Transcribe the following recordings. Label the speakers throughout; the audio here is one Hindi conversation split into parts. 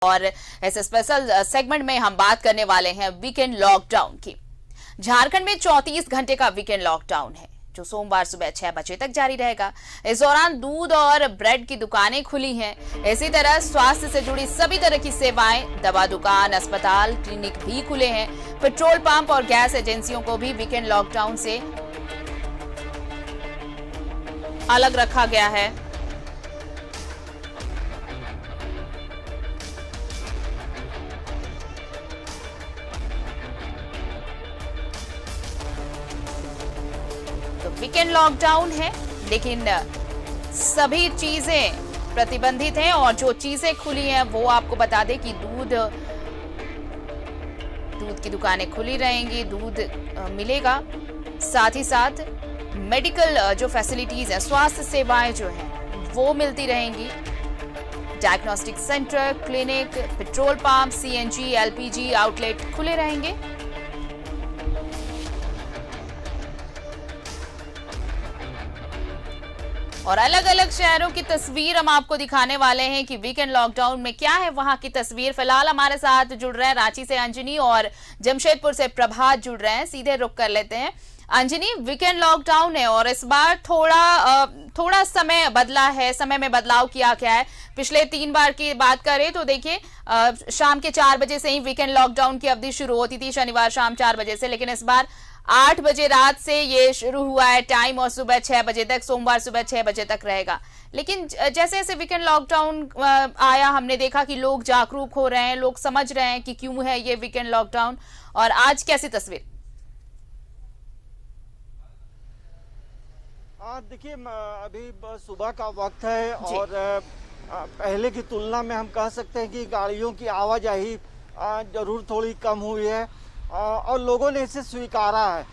Speaker 1: और इस स्पेशल सेगमेंट में हम बात करने वाले हैं वीकेंड लॉकडाउन की। झारखंड में 34 घंटे का वीकेंड लॉकडाउन है जो सोमवार सुबह 6 बजे तक जारी रहेगा। इस दौरान दूध और ब्रेड की दुकानें खुली हैं। इसी तरह स्वास्थ्य से जुड़ी सभी तरह की सेवाएं, दवा दुकान, अस्पताल, क्लिनिक भी खुले हैं। पेट्रोल पंप और गैस एजेंसियों को भी वीकेंड लॉकडाउन से अलग रखा गया है। तो वीकेंड लॉकडाउन है, लेकिन सभी चीजें प्रतिबंधित हैं और जो चीजें खुली हैं वो आपको बता दें कि दूध की दुकानें खुली रहेंगी, दूध मिलेगा। साथ ही साथ मेडिकल जो फैसिलिटीज है, स्वास्थ्य सेवाएं जो हैं वो मिलती रहेंगी। Diagnostic centre, clinic, petrol pump, CNG, LPG outlet खुले रहेंगे। और अलग अलग शहरों की तस्वीर हम आपको दिखाने वाले हैं कि वीकेंड लॉकडाउन में क्या है वहां की तस्वीर। फिलहाल हमारे साथ जुड़ रहे हैं रांची से अंजनी और जमशेदपुर से प्रभात जुड़ रहे हैं। सीधे रुक कर लेते हैं। अंजनी, वीकेंड लॉकडाउन है और इस बार थोड़ा समय बदला है, समय में बदलाव किया गया है। पिछले 3 बार की बात करें तो देखिए शाम के 4 बजे से ही वीकेंड लॉकडाउन की अवधि शुरू होती थी, शनिवार शाम 4 बजे से, लेकिन इस बार 8 बजे रात से ये शुरू हुआ है टाइम और सुबह 6 बजे तक, सोमवार सुबह 6 बजे तक रहेगा। लेकिन जैसे जैसे वीकेंड लॉकडाउन आया, हमने देखा कि लोग जागरूक हो रहे हैं, लोग समझ रहे हैं कि क्यों है ये वीकेंड लॉकडाउन। और आज कैसी तस्वीर?
Speaker 2: देखिए, अभी सुबह का वक्त है और पहले की तुलना में हम कह सकते हैं कि गाड़ियों की आवाजाही जरूर थोड़ी कम हुई है और लोगों ने इसे स्वीकारा है।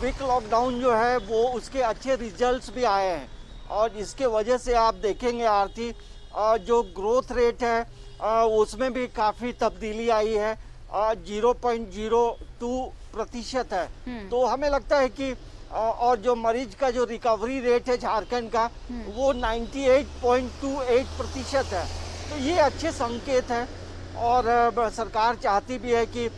Speaker 2: वीक लॉकडाउन जो है वो उसके अच्छे रिजल्ट्स भी आए हैं और इसके वजह से आप देखेंगे आरती, जो ग्रोथ रेट है उसमें भी काफ़ी तब्दीली आई है। 0.02% है। तो हमें लगता है कि और जो मरीज का जो रिकवरी रेट है झारखंड का वो 98.28% है। तो ये अच्छे संकेत हैं और सरकार चाहती भी है कि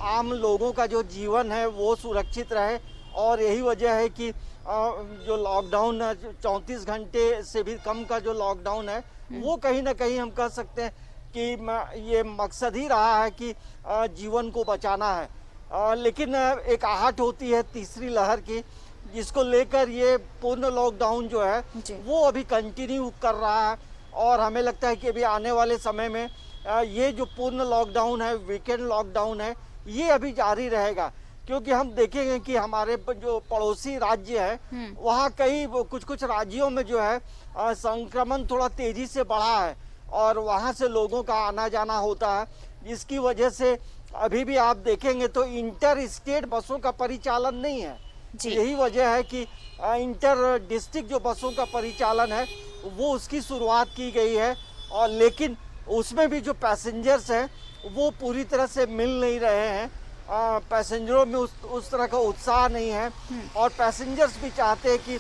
Speaker 2: आम लोगों का जो जीवन है वो सुरक्षित रहे और यही वजह है कि जो लॉकडाउन 34 घंटे से भी कम का जो लॉकडाउन है वो कहीं ना कहीं हम कह सकते हैं कि ये मकसद ही रहा है कि जीवन को बचाना है। लेकिन एक आहट होती है तीसरी लहर की, जिसको लेकर ये पूर्ण लॉकडाउन जो है वो अभी कंटिन्यू कर रहा है और हमें लगता है कि अभी आने वाले समय में ये जो पूर्ण लॉकडाउन है, वीकेंड लॉकडाउन है, ये अभी जारी रहेगा। क्योंकि हम देखेंगे कि हमारे जो पड़ोसी राज्य है वहाँ कई कुछ राज्यों में जो है संक्रमण थोड़ा तेजी से बढ़ा है और वहाँ से लोगों का आना जाना होता है, जिसकी वजह से अभी भी आप देखेंगे तो इंटर स्टेट बसों का परिचालन नहीं है। यही वजह है कि इंटर डिस्ट्रिक्ट जो बसों का परिचालन है वो उसकी शुरुआत की गई है और लेकिन उसमें भी जो पैसेंजर्स हैं वो पूरी तरह से मिल नहीं रहे हैं। पैसेंजरों में उस तरह का उत्साह नहीं है और पैसेंजर्स भी चाहते हैं कि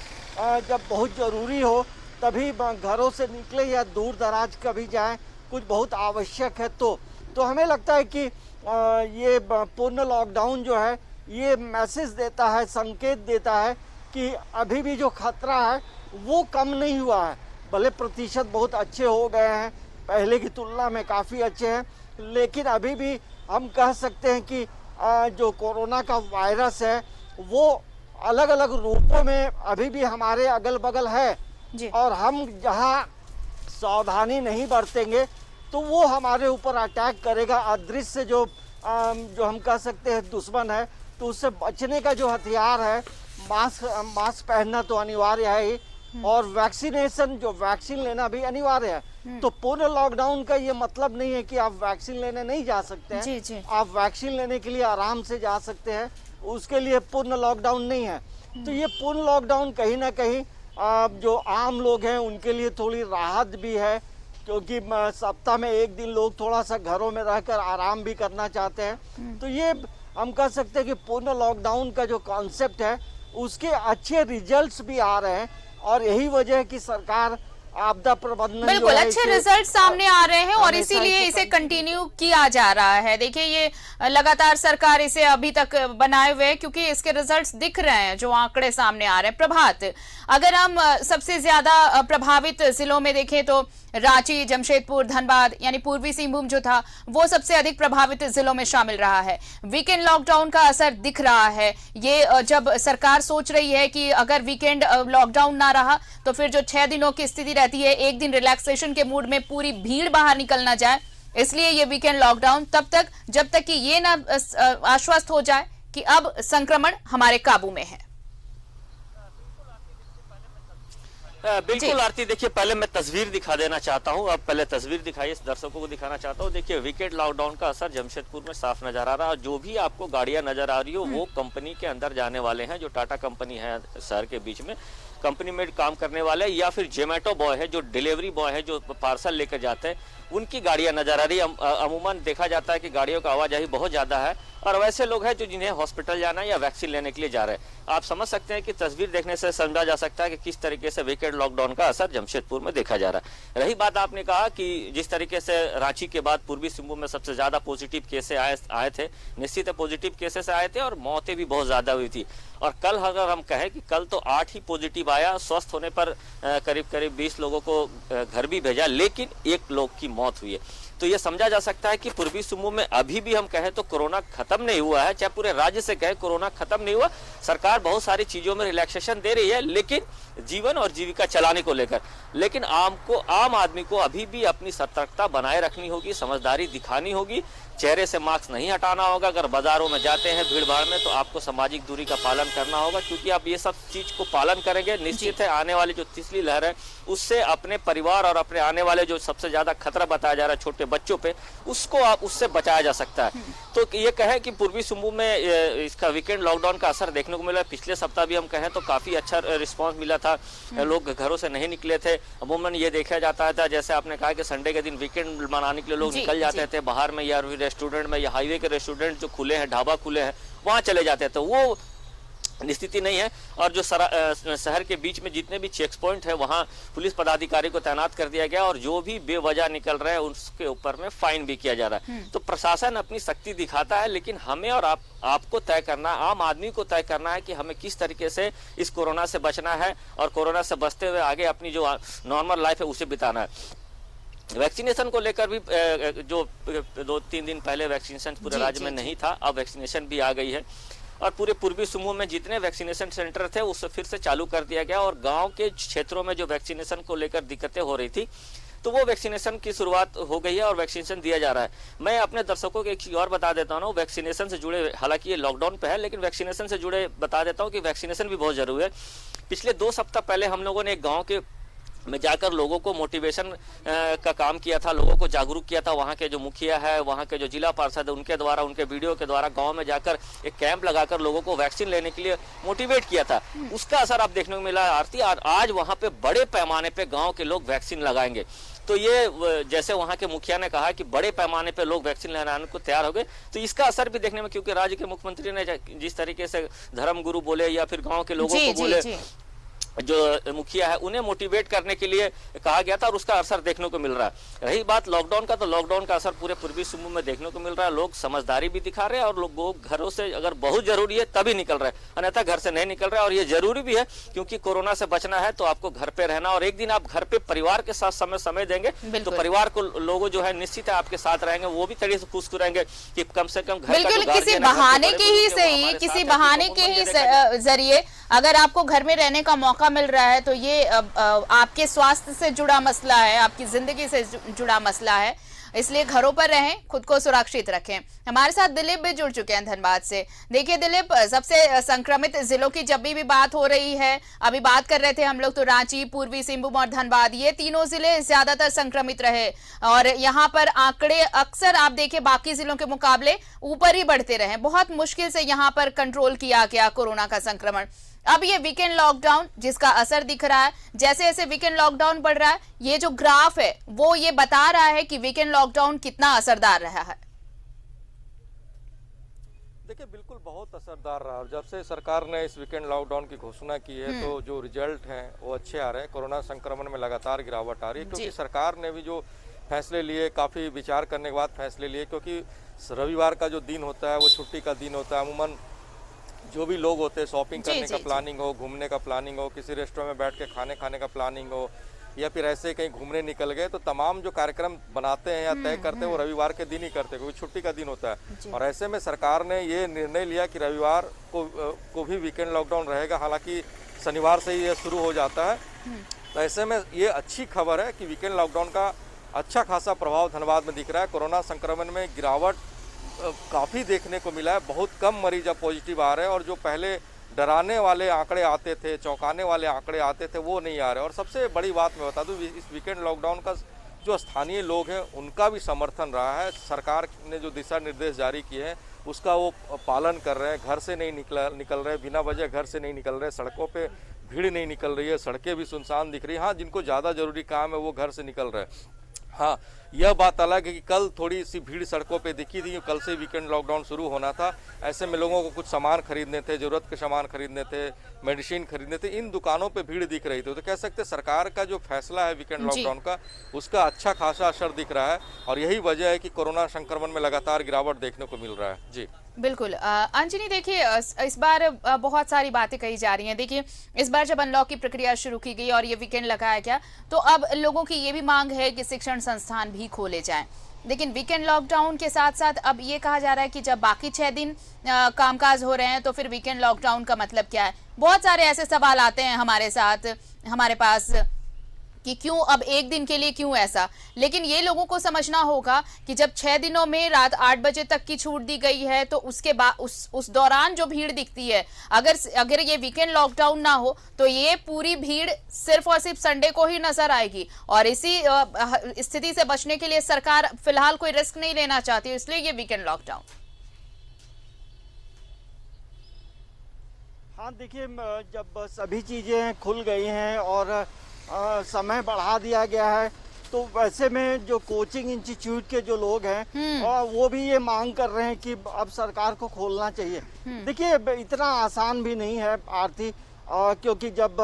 Speaker 2: जब बहुत ज़रूरी हो तभी घरों से निकले या दूर दराज कभी जाएं, कुछ बहुत आवश्यक है तो हमें लगता है कि ये पूर्ण लॉकडाउन जो है ये मैसेज देता है, संकेत देता है कि अभी भी जो खतरा है वो कम नहीं हुआ है। भले प्रतिशत बहुत अच्छे हो गए हैं, पहले की तुलना में काफ़ी अच्छे हैं, लेकिन अभी भी हम कह सकते हैं कि जो कोरोना का वायरस है वो अलग अलग रूपों में अभी भी हमारे अगल बगल है और हम जहाँ सावधानी नहीं बरतेंगे तो वो हमारे ऊपर अटैक करेगा। अदृश्य जो हम कह सकते हैं दुश्मन है, तो उससे बचने का जो हथियार है मास्क पहनना तो अनिवार्य है ही और वैक्सीनेशन, जो वैक्सीन लेना भी अनिवार्य है। तो पूर्ण लॉकडाउन का ये मतलब नहीं है कि आप वैक्सीन लेने नहीं जा सकते हैं। जी। आप वैक्सीन लेने के लिए आराम से जा सकते हैं, उसके लिए पूर्ण लॉकडाउन नहीं है। तो ये पूर्ण लॉकडाउन कहीं ना कहीं जो आम लोग हैं उनके लिए थोड़ी राहत भी है, क्योंकि सप्ताह में एक दिन लोग थोड़ा सा घरों में रहकर आराम भी करना चाहते हैं। तो ये हम कह सकते हैं कि पूर्ण लॉकडाउन का जो कॉन्सेप्ट है उसके अच्छे रिजल्ट्स भी आ रहे हैं और यही वजह है कि सरकार आपदा प्रबंधन
Speaker 1: बिल्कुल अच्छे रिजल्ट सामने आ रहे हैं और
Speaker 2: हमेशा
Speaker 1: इसीलिए
Speaker 2: इसे
Speaker 1: इसे कंटिन्यू किया जा रहा है। देखिए ये लगातार सरकार इसे अभी तक बनाए हुए है क्योंकि इसके रिजल्ट्स दिख रहे हैं, जो आंकड़े सामने आ रहे हैं। प्रभात, अगर हम सबसे ज्यादा प्रभावित जिलों में देखें तो रांची, जमशेदपुर, धनबाद यानी पूर्वी सिंहभूम जो था वो सबसे अधिक प्रभावित जिलों में शामिल रहा है। वीकेंड लॉकडाउन का असर दिख रहा है। ये जब सरकार सोच रही है कि अगर वीकेंड लॉकडाउन ना रहा तो फिर जो 6 दिनों की स्थिति रहती है, एक दिन रिलैक्सेशन के मूड में पूरी भीड़ बाहर निकल ना जाए, इसलिए ये वीकेंड लॉकडाउन तब तक जब तक कि ये ना आश्वस्त हो जाए कि अब संक्रमण हमारे काबू में है।
Speaker 3: बिल्कुल आरती, देखिए पहले मैं तस्वीर दिखा देना चाहता हूं। अब पहले तस्वीर दिखाइए, दर्शकों को दिखाना चाहता हूं। देखिए वीकेंड लॉकडाउन का असर जमशेदपुर में साफ नजर आ रहा है और जो भी आपको गाड़ियां नजर आ रही हो वो कंपनी के अंदर जाने वाले हैं। जो टाटा कंपनी है शहर के बीच में, कंपनी में काम करने वाले या फिर जोमेटो बॉय है, जो डिलीवरी बॉय है, जो पार्सल लेकर जाते हैं, उनकी गाड़ियां नजर आ रही है। अमूमन देखा जाता है कि गाड़ियों का आवाजाही बहुत ज्यादा है और वैसे लोग हैं जो जिन्हें हॉस्पिटल जाना है या वैक्सीन लेने के लिए जा रहे हैं। आप समझ सकते हैं कि तस्वीर देखने से समझा जा सकता है कि किस तरीके से वीकेंड लॉकडाउन का असर जमशेदपुर में देखा जा रहा है। रही बात, आपने कहा कि जिस तरीके से रांची के बाद पूर्वी सिंहभूम में सबसे ज्यादा पॉजिटिव केसेस आए थे, निश्चित है पॉजिटिव केसेस आए थे और मौतें भी बहुत ज्यादा हुई थी। और कल अगर हम कहें कि कल तो 8 ही पॉजिटिव आया, स्वस्थ होने पर करीब करीब 20 लोगों को घर भी भेजा, लेकिन 1 लोग की मौत हुई है। तो ये समझा जा सकता है कि पूर्वी सिंहभूम में अभी भी हम कहें तो कोरोना खत्म नहीं हुआ है, चाहे पूरे राज्य से कहें कोरोना खत्म नहीं हुआ। सरकार बहुत सारी चीजों में रिलैक्सेशन दे रही है, लेकिन जीवन और जीविका चलाने को लेकर, लेकिन आम आदमी को अभी भी अपनी सतर्कता बनाए रखनी होगी, समझदारी दिखानी होगी। चेहरे से मास्क नहीं हटाना होगा। अगर बाजारों में जाते हैं भीड़ भाड़ में तो आपको सामाजिक दूरी का पालन करना होगा, क्योंकि आप ये सब चीज को पालन करेंगे, निश्चित है आने वाली जो तीसरी लहर है उससे अपने परिवार और अपने आने वाले जो सबसे ज्यादा खतरा बताया जा रहा है छोटे बच्चों पे, उसको आप उससे बचाया जा सकता है। तो ये कहें कि पूर्वी सिंहभूम में इसका वीकेंड लॉकडाउन का असर देखने को मिला। पिछले सप्ताह भी हम कहें तो काफी अच्छा रिस्पांस मिला था, लोग घरों से नहीं निकले थे। अमूमन ये देखा जाता था, जैसे आपने कहा कि संडे के दिन वीकेंड मनाने के लिए लोग निकल जाते थे बाहर में, या रेस्टोरेंट में, या हाईवे के रेस्टोरेंट जो खुले हैं, ढाबा खुले हैं, वहां चले जाते थे। वो स्थिति नहीं है। और जो शहर के बीच में जितने भी चेक पॉइंट है वहां पुलिस पदाधिकारी को तैनात कर दिया गया और जो भी बेवजह निकल रहे हैं उसके ऊपर में फाइन भी किया जा रहा है। तो प्रशासन अपनी सख्ती दिखाता है, लेकिन हमें और आपको तय करना, आम आदमी को तय करना है कि हमें किस तरीके से इस कोरोना से बचना है और कोरोना से बचते हुए आगे अपनी जो नॉर्मल लाइफ है उसे बिताना है। वैक्सीनेशन को लेकर भी जो 2-3 दिन पहले वैक्सीनेशन पूरे राज्य में नहीं था, अब वैक्सीनेशन भी आ गई है और पूरे पूर्वी सिंहभूम में जितने वैक्सीनेशन सेंटर थे उससे फिर से चालू कर दिया गया। और गांव के क्षेत्रों में जो वैक्सीनेशन को लेकर दिक्कतें हो रही थी तो वो वैक्सीनेशन की शुरुआत हो गई है और वैक्सीनेशन दिया जा रहा है। मैं अपने दर्शकों को एक चीज और बता देता हूँ, वैक्सीनेशन से जुड़े, हालांकि ये लॉकडाउन पे है लेकिन वैक्सीनेशन से जुड़े बता देता हूँ कि वैक्सीनेशन भी बहुत जरूरी है। पिछले 2 सप्ताह पहले हम लोगों ने एक गाँव के में जाकर लोगों को मोटिवेशन का काम किया था, लोगों को जागरूक किया था। वहाँ के जो मुखिया है, वहाँ के जो जिला पार्षद है, उनके द्वारा, उनके वीडियो के द्वारा गांव में जाकर एक कैंप लगाकर लोगों को वैक्सीन लेने के लिए मोटिवेट किया था। उसका असर आप देखने को मिला आरती। आज वहाँ पे बड़े पैमाने पे गाँव के लोग वैक्सीन लगाएंगे। तो ये जैसे वहाँ के मुखिया ने कहा कि बड़े पैमाने पे लोग वैक्सीन लगाने को तैयार हो गए, तो इसका असर भी देखने में, क्योंकि राज्य के मुख्यमंत्री ने जिस तरीके से धर्म गुरु बोले या फिर गाँव के लोगों को बोले, जो मुखिया है उन्हें मोटिवेट करने के लिए कहा गया था और उसका असर देखने को मिल रहा है। रही बात लॉकडाउन का, तो लॉकडाउन का असर पूरे पूर्वी सिंहभूम में देखने को मिल रहा है। लोग समझदारी भी दिखा रहे हैं और लोग घरों से अगर बहुत जरूरी है तभी निकल रहे हैं, अन्यथा घर से नहीं निकल रहे। और ये जरूरी भी है क्योंकि कोरोना से बचना है तो आपको घर पे रहना, और एक दिन आप घर पे परिवार के साथ समय देंगे तो परिवार को लोग जो है निश्चित है आपके साथ रहेंगे, वो भी तरीके से खुश रहेंगे कि कम से कम घर
Speaker 1: बिल्कुल किसी बहाने के ही सही, किसी बहाने के ही जरिए अगर आपको घर में रहने का मौका मिल रहा है तो ये आपके स्वास्थ्य से जुड़ा मसला है, आपकी जिंदगी से जुड़ा मसला है, इसलिए घरों पर रहें, खुद को सुरक्षित रखें। हमारे साथ दिलीप भी जुड़ चुके हैं धनबाद से। देखिए दिलीप, सबसे संक्रमित जिलों की जब भी बात हो रही है, अभी बात कर रहे थे हम लोग, तो रांची, पूर्वी सिंहभूम और धनबाद, ये तीनों जिले ज्यादातर संक्रमित रहे और यहाँ पर आंकड़े अक्सर आप देखें बाकी जिलों के मुकाबले ऊपर ही बढ़ते रहे। बहुत मुश्किल से यहाँ पर कंट्रोल किया गया कोरोना का संक्रमण। अब ये वीकेंड लॉकडाउन जिसका असर दिख रहा है, जैसे जैसे वीकेंड लॉकडाउन बढ़ रहा है, ये जो ग्राफ है वो ये बता रहा है कि वीकेंड लॉकडाउन कितना असरदार रहा है।
Speaker 4: देखिए बिल्कुल बहुत असरदार रहा। और जब से सरकार ने इस वीकेंड लॉकडाउन की घोषणा की है तो जो रिजल्ट हैं वो अच्छे आ रहे हैं। कोरोना संक्रमण में लगातार गिरावट आ रही है, क्योंकि सरकार ने भी जो फैसले लिए, काफ़ी विचार करने के बाद फैसले लिए। क्योंकि रविवार का जो दिन होता है वो छुट्टी का दिन होता है। अमूमन जो भी लोग होते हैं, शॉपिंग करने का प्लानिंग हो, घूमने का प्लानिंग हो, किसी रेस्टोरेंट में बैठ के खाने का प्लानिंग हो, या फिर ऐसे कहीं घूमने निकल गए, तो तमाम जो कार्यक्रम बनाते हैं या तय करते हैं वो रविवार के दिन ही करते हैं, क्योंकि छुट्टी का दिन होता है। और ऐसे में सरकार ने ये निर्णय लिया कि रविवार को भी वीकेंड लॉकडाउन रहेगा। हालांकि शनिवार से ही ये शुरू हो जाता है। तो ऐसे में ये अच्छी खबर है कि वीकेंड लॉकडाउन का अच्छा खासा प्रभाव धनबाद में दिख रहा है। कोरोना संक्रमण में गिरावट काफ़ी देखने को मिला है। बहुत कम मरीज अब पॉजिटिव आ रहे हैं, और जो पहले डराने वाले आंकड़े आते थे, चौंकाने वाले आंकड़े आते थे, वो नहीं आ रहे। और सबसे बड़ी बात मैं बता दूं, इस वीकेंड लॉकडाउन का जो स्थानीय लोग हैं उनका भी समर्थन रहा है। सरकार ने जो दिशा निर्देश जारी किए हैं उसका वो पालन कर रहे हैं। घर से नहीं निकल रहे, बिना वजह घर से नहीं निकल रहे, सड़कों पे भीड़ नहीं निकल रही है, सड़कें भी सुनसान दिख रही है। हाँ, जिनको ज़्यादा ज़रूरी काम है वो घर से निकल रहे हैं। हाँ, यह बात अलग है कि कल थोड़ी सी भीड़ सड़कों पे दिखी थी। कल से वीकेंड लॉकडाउन शुरू होना था। ऐसे में लोगों को कुछ सामान खरीदने थे, ज़रूरत के सामान खरीदने थे, मेडिसिन खरीदने थे, इन दुकानों पे भीड़ दिख रही थी। तो कह सकते हैं सरकार का जो फैसला है वीकेंड लॉकडाउन का, उसका अच्छा खासा असर दिख रहा है। और यही वजह है कि कोरोना संक्रमण में लगातार गिरावट देखने को मिल रहा है। जी
Speaker 1: बिल्कुल। अंजनी, देखिए इस बार बहुत सारी बातें कही जा रही हैं। देखिए इस बार जब अनलॉक की प्रक्रिया शुरू की गई और ये वीकेंड लगाया गया, तो अब लोगों की ये भी मांग है कि शिक्षण संस्थान भी खोले जाएं। लेकिन वीकेंड लॉकडाउन के साथ साथ अब ये कहा जा रहा है कि जब बाकी 6 दिन कामकाज हो रहे हैं तो फिर वीकेंड लॉकडाउन का मतलब क्या है। बहुत सारे ऐसे सवाल आते हैं हमारे पास कि क्यों अब एक दिन के लिए, क्यों ऐसा। लेकिन ये लोगों को समझना होगा कि जब 6 दिनों में रात 8 बजे तक की छूट दी गई है, तो उसके बाद उस दौरान जो भीड़ दिखती है, अगर ये वीकेंड लॉकडाउन ना हो तो ये पूरी भीड़ सिर्फ और सिर्फ संडे को ही नजर आएगी। और इसी स्थिति से बचने के लिए सरकार फिलहाल कोई रिस्क नहीं लेना चाहती, इसलिए ये वीकेंड लॉकडाउन।
Speaker 2: हाँ देखिए, जब सभी चीज़ें खुल गई हैं और समय बढ़ा दिया गया है, तो वैसे में जो कोचिंग इंस्टीट्यूट के जो लोग हैं वो भी ये मांग कर रहे हैं कि अब सरकार को खोलना चाहिए। देखिए इतना आसान भी नहीं है आरती, क्योंकि जब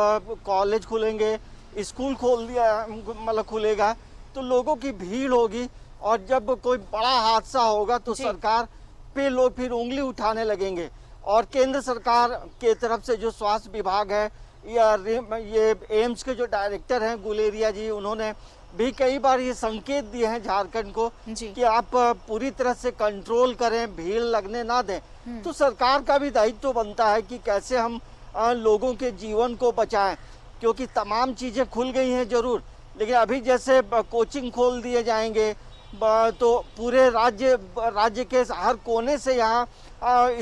Speaker 2: कॉलेज खुलेंगे, स्कूल खोल दिया मतलब खुलेगा, तो लोगों की भीड़ होगी, और जब कोई बड़ा हादसा होगा तो सरकार पे लोग फिर उंगली उठाने लगेंगे। और केंद्र सरकार के तरफ से जो स्वास्थ्य विभाग है, या ये एम्स के जो डायरेक्टर हैं गुलेरिया जी, उन्होंने भी कई बार ये संकेत दिए हैं झारखंड को कि आप पूरी तरह से कंट्रोल करें, भीड़ लगने ना दें। तो सरकार का भी दायित्व बनता है कि कैसे हम लोगों के जीवन को बचाएं, क्योंकि तमाम चीज़ें खुल गई हैं जरूर, लेकिन अभी जैसे कोचिंग खोल दिए जाएंगे तो पूरे राज्य के हर कोने से यहाँ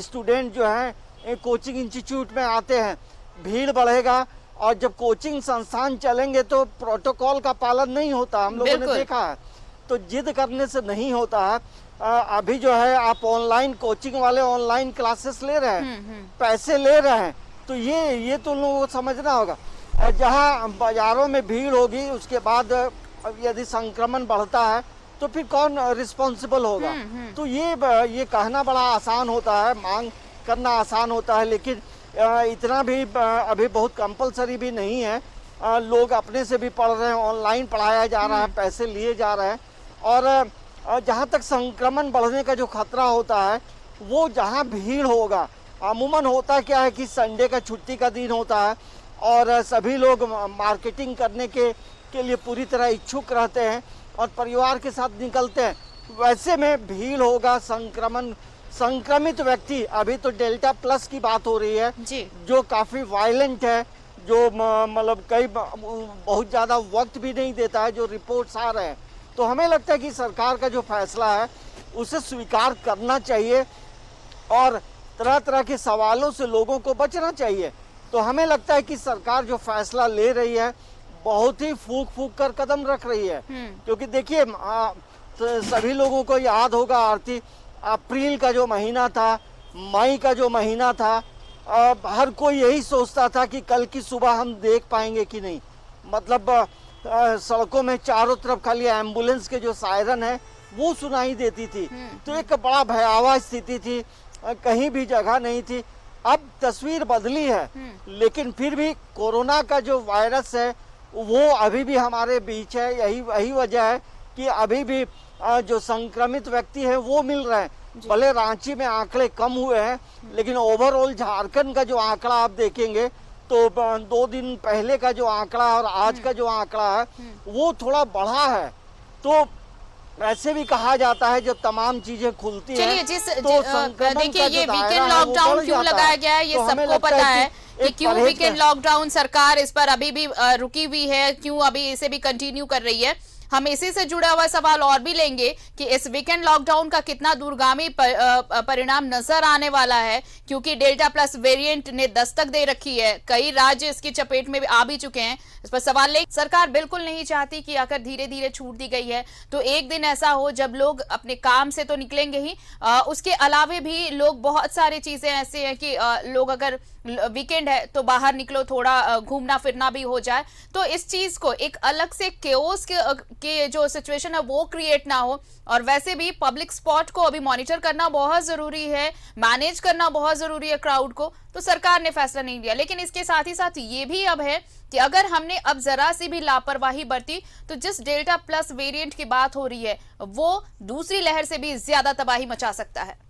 Speaker 2: स्टूडेंट जो हैं कोचिंग इंस्टीट्यूट में आते हैं, भीड़ बढ़ेगा। और जब कोचिंग संस्थान चलेंगे तो प्रोटोकॉल का पालन नहीं होता, हम लोगों ने देखा है। तो जिद करने से नहीं होता है। अभी जो है आप ऑनलाइन कोचिंग वाले ऑनलाइन क्लासेस ले रहे हैं, पैसे ले रहे हैं, तो ये तो लोगों को समझना होगा। जहाँ बाजारों में भीड़ होगी, उसके बाद यदि संक्रमण बढ़ता है तो फिर कौन रिस्पॉन्सिबल होगा। तो ये कहना बड़ा आसान होता है, मांग करना आसान होता है, लेकिन इतना भी अभी बहुत कंपलसरी भी नहीं है। लोग अपने से भी पढ़ रहे हैं, ऑनलाइन पढ़ाया जा रहा है, पैसे लिए जा रहे हैं। और जहाँ तक संक्रमण बढ़ने का जो खतरा होता है, वो जहाँ भीड़ होगा, अमूमन होता क्या है कि संडे का छुट्टी का दिन होता है और सभी लोग मार्केटिंग करने के लिए पूरी तरह इच्छुक रहते हैं और परिवार के साथ निकलते हैं। वैसे में भीड़ होगा, संक्रमित व्यक्ति, अभी तो डेल्टा प्लस की बात हो रही है जो काफ़ी वायलेंट है, जो मतलब कई बहुत ज़्यादा वक्त भी नहीं देता है, जो रिपोर्ट्स आ रहे हैं। तो हमें लगता है कि सरकार का जो फैसला है उसे स्वीकार करना चाहिए और तरह तरह के सवालों से लोगों को बचना चाहिए। तो हमें लगता है कि सरकार जो फैसला ले रही है बहुत ही फूक कर कदम रख रही है, क्योंकि देखिए सभी लोगों को याद होगा आरती, अप्रैल का जो महीना था, मई का जो महीना था, हर कोई यही सोचता था कि कल की सुबह हम देख पाएंगे कि नहीं। मतलब सड़कों में चारों तरफ खाली एम्बुलेंस के जो सायरन है वो सुनाई देती थी। तो एक बड़ा भयावह स्थिति थी। कहीं भी जगह नहीं थी। अब तस्वीर बदली है, लेकिन फिर भी कोरोना का जो वायरस है वो अभी भी हमारे बीच है। यही वजह है कि अभी भी जो संक्रमित व्यक्ति हैं वो मिल रहे हैं। भले रांची में आंकड़े कम हुए हैं, लेकिन ओवरऑल झारखंड का जो आंकड़ा आप देखेंगे तो 2 दिन पहले का जो आंकड़ा और आज का जो आंकड़ा है वो थोड़ा बढ़ा है। तो ऐसे भी कहा जाता है जब तमाम चीजें खुलती हैं
Speaker 1: तो देखिए ये वीकेंड लॉकडाउन क्यों लगाया गया है, ये सबको पता है कि क्यों वीकेंड लॉकडाउन सरकार इस पर अभी भी रुकी हुई है, क्यों अभी इसे भी कंटिन्यू कर रही है। हम इसी से जुड़ा हुआ सवाल और भी लेंगे कि इस वीकेंड लॉकडाउन का कितना दूरगामी परिणाम नजर आने वाला है, क्योंकि डेल्टा प्लस वेरिएंट ने दस्तक दे रखी है। कई राज्य इसकी चपेट में आ भी चुके हैं। इस पर सवाल ले, सरकार बिल्कुल नहीं चाहती कि अगर धीरे धीरे छूट दी गई है तो एक दिन ऐसा हो जब लोग अपने काम से तो निकलेंगे ही, उसके अलावे भी लोग बहुत सारी चीजें ऐसे हैं कि लोग अगर वीकेंड है तो बाहर निकलो, थोड़ा घूमना फिरना भी हो जाए, तो इस चीज को एक अलग से केओस के जो सिचुएशन है वो क्रिएट ना हो। और वैसे भी पब्लिक स्पॉट को अभी मॉनिटर करना बहुत जरूरी है, मैनेज करना बहुत जरूरी है क्राउड को, तो सरकार ने फैसला नहीं लिया। लेकिन इसके साथ ही साथ ये भी अब है कि अगर हमने अब जरा सी भी लापरवाही बरती तो जिस डेल्टा प्लस वेरिएंट की बात हो रही है वो दूसरी लहर से भी ज्यादा तबाही मचा सकता है।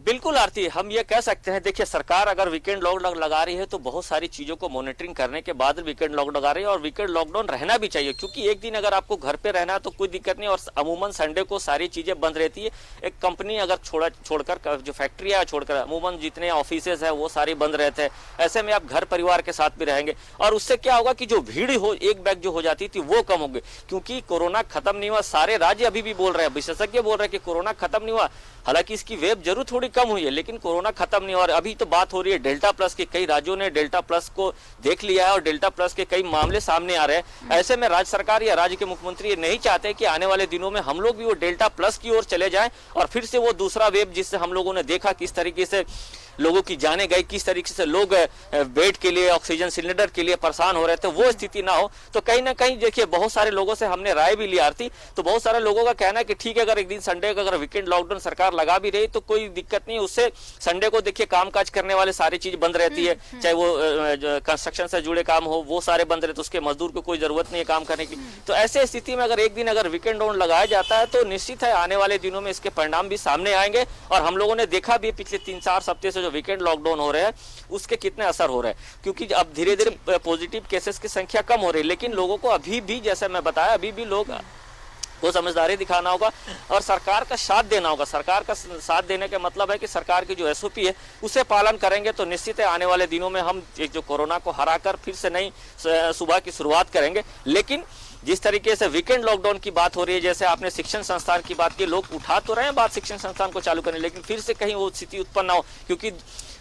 Speaker 3: बिल्कुल आरती, हम ये कह सकते हैं, देखिए सरकार अगर वीकेंड लॉकडाउन लगा रही है तो बहुत सारी चीजों को मॉनिटरिंग करने के बाद वीकेंड लॉकडाउन लगा रही है, और वीकेंड लॉकडाउन रहना भी चाहिए, क्योंकि एक दिन अगर आपको घर पे रहना है तो कोई दिक्कत नहीं। और अमूमन संडे को सारी चीजें बंद रहती है। एक कंपनी अगर छोड़कर जो फैक्ट्री है छोड़कर अमूमन जितने ऑफिसेज है वो सारे बंद रहते हैं। ऐसे में आप घर परिवार के साथ भी रहेंगे, और उससे क्या होगा कि जो भीड़ हो एक बैग जो हो जाती थी वो कम होगी, क्योंकि कोरोना खत्म नहीं हुआ। सारे राज्य अभी भी बोल रहे हैं, विशेषज्ञ बोल रहे हैं कि कोरोना खत्म नहीं हुआ। हालांकि इसकी वेव जरूर थोड़ी कम हुई है, लेकिन कोरोना खत्म नहीं। और अभी तो बात हो रही है डेल्टा प्लस की, कई राज्यों ने डेल्टा प्लस को देख लिया है और डेल्टा प्लस के कई मामले सामने आ रहे हैं। ऐसे में राज्य सरकार या राज्य के मुख्यमंत्री ये नहीं चाहते कि आने वाले दिनों में हम लोग भी वो डेल्टा प्लस की ओर चले जाएं और फिर से वो दूसरा वेव, जिससे हम लोगों ने देखा किस तरीके से लोगों की जाने गई, किस तरीके से लोग बेड के लिए, ऑक्सीजन सिलेंडर के लिए परेशान हो रहे थे, वो स्थिति ना हो। तो कहीं ना कहीं देखिए बहुत सारे लोगों से हमने राय भी ली आरती, तो बहुत सारे लोगों का कहना है कि ठीक है अगर एक दिन संडे का अगर वीकेंड लॉकडाउन सरकार लगा भी रही तो कोई दिक्कत नहीं। उससे संडे को देखिए कामकाज करने वाले सारी चीज बंद रहती है, चाहे वो कंस्ट्रक्शन से जुड़े काम हो वो सारे बंद रहते, उसके मजदूर को कोई जरूरत नहीं है काम करने की। तो ऐसे स्थिति में अगर एक दिन अगर वीकेंड लॉकडाउन लगाया जाता है तो निश्चित है आने वाले दिनों में इसके परिणाम भी सामने आएंगे। और हम लोगों ने देखा भी पिछले 3-4 सप्ताह से जो वीकेंड लॉकडाउन हो रहे हैं उसके कितने असर हो रहे हैं, क्योंकि अब धीरे धीरे पॉजिटिव केसेस की संख्या कम हो रही है। लेकिन लोगों को अभी भी, जैसे मैं बताया, अभी भी लोग को समझदारी दिखाना होगा और सरकार का साथ देना होगा। सरकार का साथ देने का मतलब है कि सरकार की जो एसओपी है उसे पालन करेंगे तो निश्चित है आने वाले दिनों में हम एक जो कोरोना को हराकर फिर से नई सुबह की शुरुआत करेंगे। लेकिन जिस तरीके से वीकेंड लॉकडाउन की बात हो रही है, जैसे आपने शिक्षण संस्थान की बात की, लोग उठा तो रहे हैं बात शिक्षण संस्थान को चालू करने, लेकिन फिर से कहीं वो स्थिति उत्पन्न ना हो, क्योंकि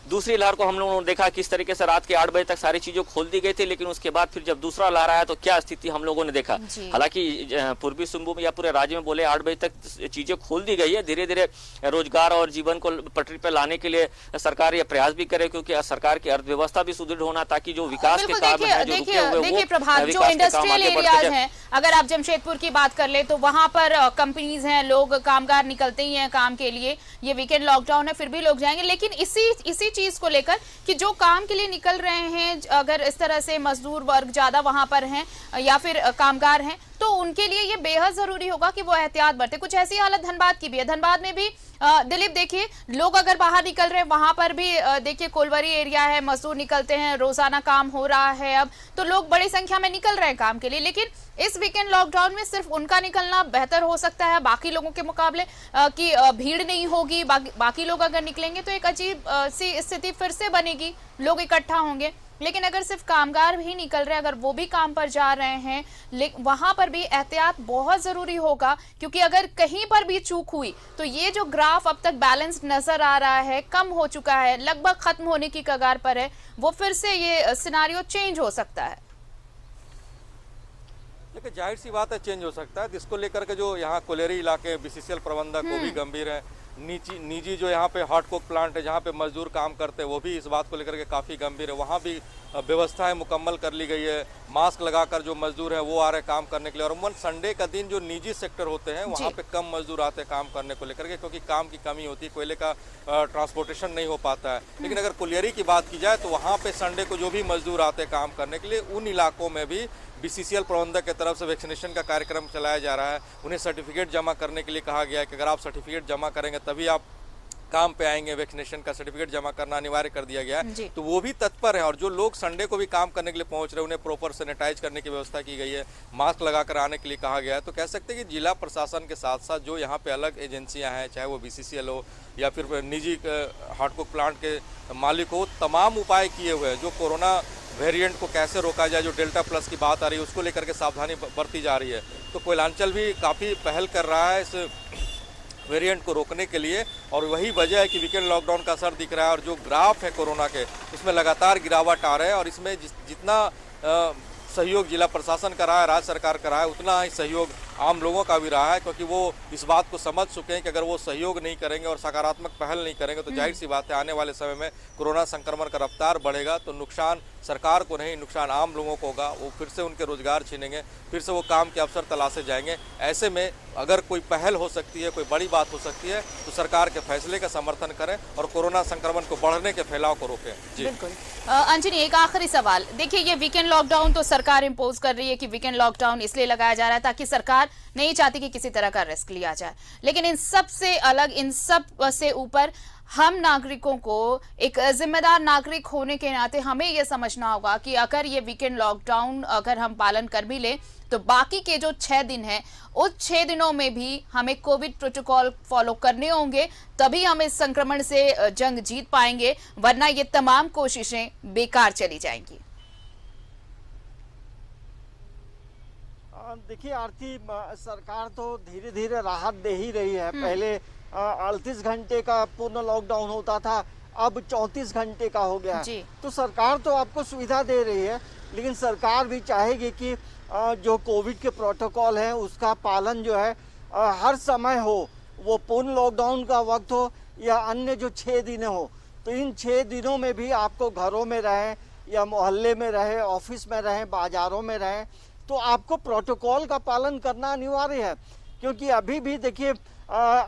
Speaker 3: दूसरी लहर को हम लोगों ने देखा किस तरीके से रात के 8 बजे तक सारी चीजों खोल दी गई थी, लेकिन उसके बाद फिर जब दूसरा लहर आया तो क्या स्थिति हम लोगों ने देखा। हालांकि पूर्वी सिंहभूम या पूरे राज्य में बोले 8 बजे तक चीजें खोल दी गई है। धीरे धीरे रोजगार और जीवन को पटरी पर लाने के लिए सरकार ये प्रयास भी करे, क्योंकि सरकार की अर्थव्यवस्था भी सुदृढ़ होना, ताकि जो विकास के काम है जो रुके हुए वो
Speaker 1: प्रभात जो इंडस्ट्रियल एरियाज हैं, अगर आप जमशेदपुर की बात कर ले तो वहां पर कंपनीज हैं, लोग कामगार निकलते ही हैं काम के लिए। ये वीकेंड लॉकडाउन है फिर भी लोग जाएंगे, लेकिन इसी चीज को लेकर कि जो काम के लिए निकल रहे हैं, अगर इस तरह से मजदूर वर्ग ज्यादा वहां पर हैं या फिर कामगार हैं, तो उनके लिए ये बेहद जरूरी होगा कि वो एहतियात बरते। कुछ ऐसी हालत धनबाद की भी है। धनबाद में भी दिलीप देखिए लोग अगर बाहर निकल रहे हैं, वहां पर भी देखिए कोलवरी एरिया है, मजदूर निकलते हैं, रोजाना काम हो रहा है अब, तो लोग बड़ी संख्या में निकल रहे हैं काम के लिए। लेकिन इस वीकेंड लॉकडाउन में सिर्फ उनका निकलना बेहतर हो सकता है बाकी लोगों के मुकाबले, कि भीड़ नहीं होगी, बाकी लोग अगर निकलेंगे तो एक अजीब सी स्थिति फिर से बनेगी, लोग इकट्ठा होंगे। लेकिन अगर सिर्फ कामगार भी निकल रहे हैं, अगर वो भी काम पर जा रहे हैं, वहां पर भी एहतियात बहुत जरूरी होगा, क्योंकि अगर कहीं पर भी चूक हुई तो ये जो ग्राफ अब तक बैलेंस नजर आ रहा है, कम हो चुका है, लगभग खत्म होने की कगार पर है, वो फिर से ये सिनारियो चेंज हो सकता है।
Speaker 4: देखिए जाहिर सी बात है चेंज हो सकता है, जिसको लेकर के जो यहाँ कोलेरी इलाके बीसीसीएल प्रबंधक वो भी गंभीर है। निजी जो यहाँ पे हॉट कोक प्लांट है जहाँ पे मजदूर काम करते हैं वो भी इस बात को लेकर के काफ़ी गंभीर है। वहाँ भी व्यवस्थाएं मुकम्मल कर ली गई है। मास्क लगाकर जो मजदूर हैं वो आ रहे हैं काम करने के लिए। और अमूमन संडे का दिन जो निजी सेक्टर होते हैं वहाँ पे कम मजदूर आते हैं काम करने को लेकर के, क्योंकि काम की कमी होती है, कोयले का ट्रांसपोर्टेशन नहीं हो पाता है। लेकिन अगर कोलियरी की बात की जाए तो वहाँ पे संडे को जो भी मजदूर आते हैं काम करने के लिए, उन इलाकों में भी BCCL प्रबंधक की तरफ से वैक्सीनेशन का कार्यक्रम चलाया जा रहा है। उन्हें सर्टिफिकेट जमा करने के लिए कहा गया है कि अगर आप सर्टिफिकेट जमा करेंगे तभी आप काम पे आएंगे। वैक्सीनेशन का सर्टिफिकेट जमा करना अनिवार्य कर दिया गया है, तो वो भी तत्पर है। और जो लोग संडे को भी काम करने के लिए पहुंच रहे हैं उन्हें प्रॉपर सैनिटाइज करने की व्यवस्था की गई है, मास्क लगाकर आने के लिए कहा गया है। तो कह सकते हैं कि जिला प्रशासन के साथ साथ जो यहाँ पे अलग एजेंसियां हैं, चाहे वो BCCL हो या फिर निजी हॉट कोक प्लांट के मालिक हो, तमाम उपाय किए हुए हैं। जो कोरोना वेरिएंट को कैसे रोका जाए, जो डेल्टा प्लस की बात आ रही है उसको लेकर के सावधानी बरती जा रही है। तो कोयलांचल भी काफ़ी पहल कर रहा है इस वेरिएंट को रोकने के लिए, और वही वजह है कि वीकेंड लॉकडाउन का असर दिख रहा है। और जो ग्राफ है कोरोना के उसमें लगातार गिरावट आ रहा है। और इसमें जितना सहयोग जिला प्रशासन का रहा है, राज्य सरकार का रहा है, उतना ही सहयोग आम लोगों का भी रहा है, क्योंकि वो इस बात को समझ चुके हैं कि अगर वो सहयोग नहीं करेंगे और सकारात्मक पहल नहीं करेंगे तो जाहिर सी बात है आने वाले समय में कोरोना संक्रमण का रफ्तार बढ़ेगा। तो नुकसान सरकार को नहीं, नुकसान आम लोगों को होगा। वो फिर से उनके रोजगार छीनेंगे, फिर से वो काम के अवसर तलाशे जाएंगे। ऐसे में अगर कोई पहल हो सकती है, कोई बड़ी बात हो सकती है, तो सरकार के फैसले का समर्थन करें और कोरोना संक्रमण को बढ़ने के फैलाव को रोकें। जी
Speaker 1: बिल्कुल। अंजनी, एक आखिरी सवाल। देखिए, ये वीकेंड लॉकडाउन तो सरकार इम्पोज कर रही है कि वीकेंड लॉकडाउन इसलिए लगाया जा रहा है ताकि सरकार नहीं चाहती कि किसी तरह का रिस्क लिया जाए। लेकिन इन सब से अलग, इन सब से ऊपर हम नागरिकों को एक जिम्मेदार नागरिक होने के नाते हमें यह समझना होगा कि अगर ये वीकेंड लॉकडाउन अगर हम पालन कर भी लें तो बाकी के जो 6 दिन हैं उस 6 दिनों में भी हमें कोविड प्रोटोकॉल फॉलो करने होंगे, तभी हम इस संक्रमण से जंग जीत पाएंगे, वरना ये तमाम कोशिशें बेकार चली जाएंगी।
Speaker 2: देखिए आरती, सरकार तो धीरे धीरे राहत दे ही रही है। पहले 38 घंटे का पूर्ण लॉकडाउन होता था, अब 34 घंटे का हो गया। तो सरकार तो आपको सुविधा दे रही है, लेकिन सरकार भी चाहेगी कि जो कोविड के प्रोटोकॉल हैं उसका पालन जो है हर समय हो, वो पूर्ण लॉकडाउन का वक्त हो या अन्य जो 6 दिन हो। तो इन 6 दिनों में भी आपको घरों में रहें या मोहल्ले में रहें, ऑफिस में रहें, बाजारों में रहें, तो आपको प्रोटोकॉल का पालन करना अनिवार्य है। क्योंकि अभी भी देखिए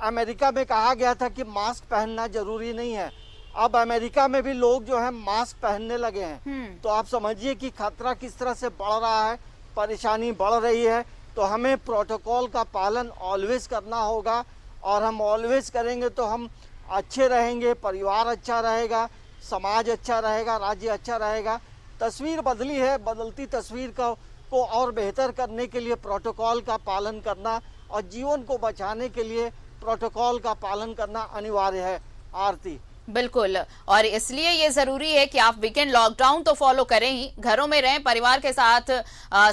Speaker 2: अमेरिका में कहा गया था कि मास्क पहनना जरूरी नहीं है, अब अमेरिका में भी लोग जो है मास्क पहनने लगे हैं। तो आप समझिए कि खतरा किस तरह से बढ़ रहा है, परेशानी बढ़ रही है। तो हमें प्रोटोकॉल का पालन ऑलवेज करना होगा, और हम ऑलवेज करेंगे तो हम अच्छे रहेंगे, परिवार अच्छा रहेगा, समाज अच्छा रहेगा, राज्य अच्छा रहेगा। तस्वीर बदली है, बदलती तस्वीर को और बेहतर करने के लिए प्रोटोकॉल का पालन करना और जीवन को बचाने के लिए प्रोटोकॉल का पालन करना अनिवार्य है। आरती,
Speaker 1: बिल्कुल, और इसलिए ये जरूरी है कि आप वीकेंड लॉकडाउन तो फॉलो करें ही, घरों में रहें, परिवार के साथ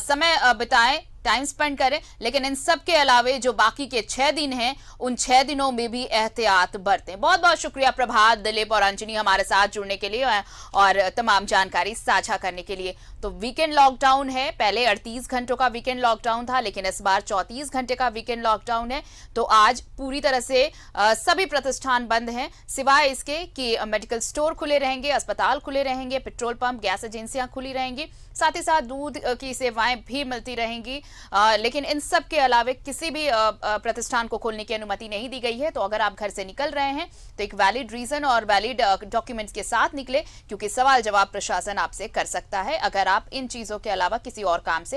Speaker 1: समय बिताएं, टाइम स्पेंड करें, लेकिन इन सब के अलावे जो बाकी के 6 दिन हैं उन 6 दिनों में भी एहतियात बरतें। बहुत बहुत शुक्रिया प्रभात, दिलीप और अंजनी हमारे साथ जुड़ने के लिए और तमाम जानकारी साझा करने के लिए। तो वीकेंड लॉकडाउन है, पहले 38 घंटों का वीकेंड लॉकडाउन था, लेकिन इस बार 34 घंटे का वीकेंड लॉकडाउन है। तो आज पूरी तरह से सभी प्रतिष्ठान बंद हैं, सिवाय इसके कि मेडिकल स्टोर खुले रहेंगे, अस्पताल खुले रहेंगे, पेट्रोल पंप, गैस एजेंसियां खुली रहेंगी, साथ ही साथ दूध की सेवाएं भी मिलती रहेंगी। लेकिन इन सब के अलावे किसी भी प्रतिष्ठान को खोलने की अनुमति नहीं दी गई है। तो अगर आप घर से निकल रहे हैं तो एक वैलिड रीजन और वैलिड डॉक्यूमेंट्स के साथ निकले, क्योंकि सवाल जवाब प्रशासन आपसे कर सकता है अगर आप इन चीजों के अलावा किसी और काम से